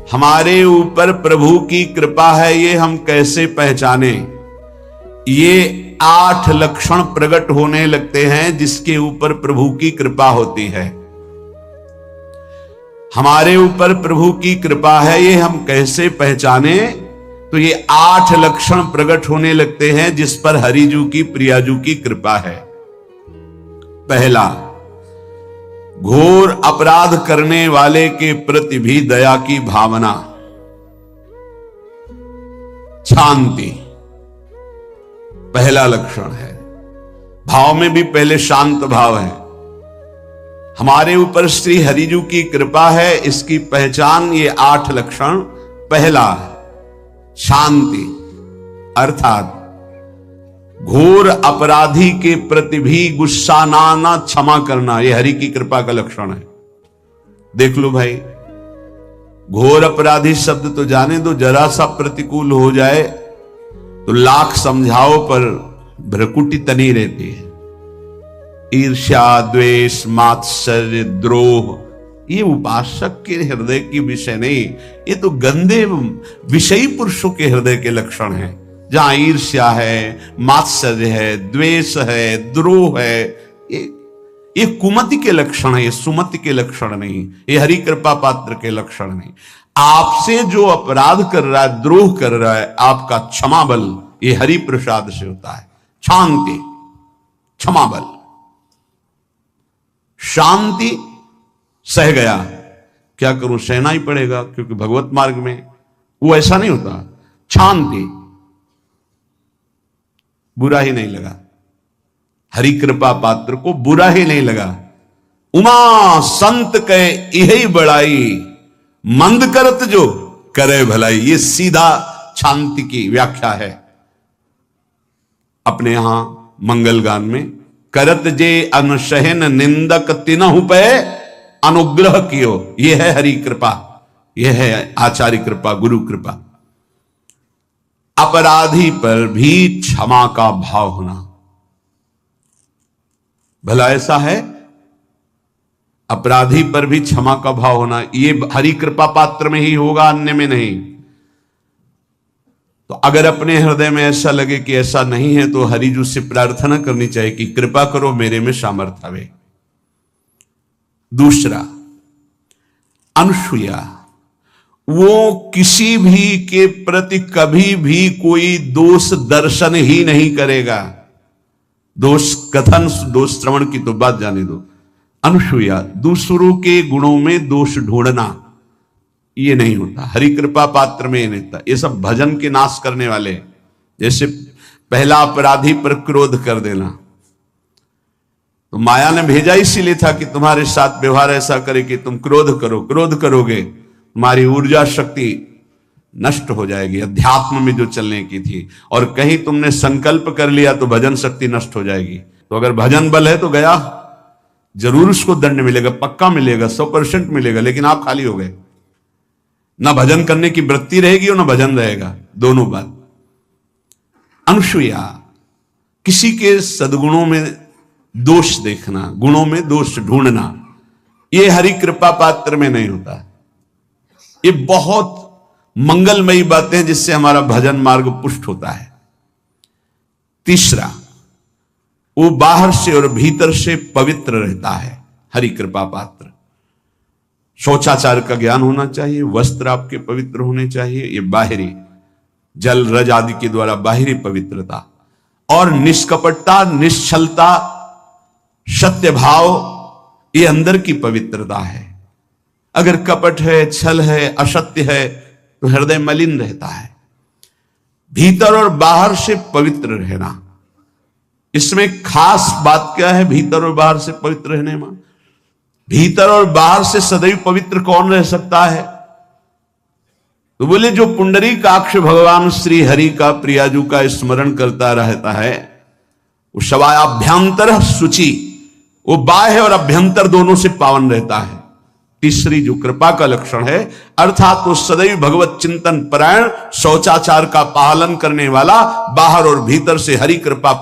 हमारे ऊपर प्रभु की कृपा है ये हम कैसे पहचाने? ये 8 लक्षण प्रकट होने लगते हैं जिसके ऊपर प्रभु की कृपा होती है। हमारे ऊपर प्रभु की कृपा है ये हम कैसे पहचाने? तो ये 8 लक्षण प्रकट होने लगते हैं जिस पर हरिजू की प्रियाजू की कृपा है। पहला, घोर अपराध करने वाले के प्रति भी दया की भावना, शांति पहला लक्षण है। भाव में भी पहले शांत भाव है। हमारे ऊपर श्री हरिजू की कृपा है, इसकी पहचान ये 8 लक्षण। पहला शांति, अर्थात घोर अपराधी के प्रति भी गुस्सा ना क्षमा करना, यह हरि की कृपा का लक्षण है। देख लो भाई, घोर अपराधी शब्द तो जाने दो, जरा सा प्रतिकूल हो जाए तो लाख समझाओ पर भ्रकुटी तनी रहती है। ईर्ष्या, द्वेष, मात्सर्य, द्रोह, ये उपासक के हृदय की विषय नहीं, ये तो गंदे विषयी पुरुषों के हृदय के लक्षण हैं। जहां ईर्ष्या है, मात्सर्य है, द्वेष है, द्रोह है, ये कुमति के लक्षण है, ये सुमति के लक्षण नहीं, ये हरि कृपा पात्र के लक्षण नहीं। आपसे जो अपराध कर रहा है, द्रोह कर रहा है, आपका क्षमा बल ये हरि प्रसाद से होता है। शांति, क्षमा बल, शांति, सह गया, क्या करूं, सहना ही पड़ेगा क्योंकि भगवत मार्ग में वो ऐसा नहीं होता। शांति, बुरा ही नहीं लगा, हरि कृपा पात्र को बुरा ही नहीं लगा। उमा संत के यही बड़ाई, मंद करत जो करे भलाई, ये सीधा शांति की व्याख्या है। अपने यहां मंगल गान में, करत जे अनुसहन निंदक तिनहु पे अनुग्रह कियो, यह है हरि कृपा, यह है आचार्य कृपा, गुरु कृपा। अपराधी पर भी क्षमा का भाव होना, भला ऐसा है? अपराधी पर भी क्षमा का भाव होना, ये हरि कृपा पात्र में ही होगा, अन्य में नहीं। तो अगर अपने हृदय में ऐसा लगे कि ऐसा नहीं है तो हरिजू से प्रार्थना करनी चाहिए कि कृपा करो, मेरे में सामर्थ्य आवे। दूसरा, अनुसूया, वो किसी भी के प्रति कभी भी कोई दोष दर्शन ही नहीं करेगा। दोष कथन, दोष श्रवण की तो बात जाने दो। अनुसूया, दूसरों के गुणों में दोष ढूंढना, ये नहीं होता। हरि कृपा पात्र में ये नहीं होता। ये सब भजन के नाश करने वाले, जैसे पहला अपराधी पर क्रोध कर देना, तो माया ने भेजा इसीलिए था कि तुम्हारे साथ व्यवहार ऐसा करे कि तुम क्रोध करो, क्रोध करोगे तुम्हारी ऊर्जा शक्ति नष्ट हो जाएगी, अध्यात्म में जो चलने की थी। और कहीं तुमने संकल्प कर लिया तो भजन शक्ति नष्ट हो जाएगी। तो अगर भजन बल है तो गया, जरूर उसको दंड मिलेगा, पक्का मिलेगा, 100% मिलेगा, लेकिन आप खाली हो गए। ना भजन करने की वृत्ति रहेगी और ना भजन रहेगा, दोनों बात। अनुसूया, किसी के सद्गुणों में दोष देखना, गुणों में दोष ढूंढना, ये हरि कृपा पात्र में नहीं होता। ये बहुत मंगलमयी बातें हैं जिससे हमारा भजन मार्ग पुष्ट होता है। तीसरा, वो बाहर से और भीतर से पवित्र रहता है, हरि कृपा पात्र। शौचाचार का ज्ञान होना चाहिए, वस्त्र आपके पवित्र होने चाहिए, ये बाहरी, जल रज आदि के द्वारा बाहरी पवित्रता। और निष्कपटता, निश्चलता, सत्य भाव, ये अंदर की पवित्रता है। अगर कपट है, छल है, असत्य है तो हृदय मलिन रहता है। भीतर और बाहर से पवित्र रहना, इसमें खास बात क्या है? भीतर और बाहर से पवित्र रहने में, भीतर और बाहर से सदैव पवित्र कौन रह सकता है? तो बोले जो पुंडरीकाक्ष भगवान श्री हरि का, प्रियाजू का स्मरण करता रहता है, वो सवाभ्यंतर शुचि, वो बाह्य और अभ्यंतर दोनों से पावन रहता है। तीसरी जो कृपा का लक्षण है, अर्थात वो सदैव भगवत चिंतन परायण, शौचाचार का पालन करने वाला, बाहर और भीतर से हरि कृपा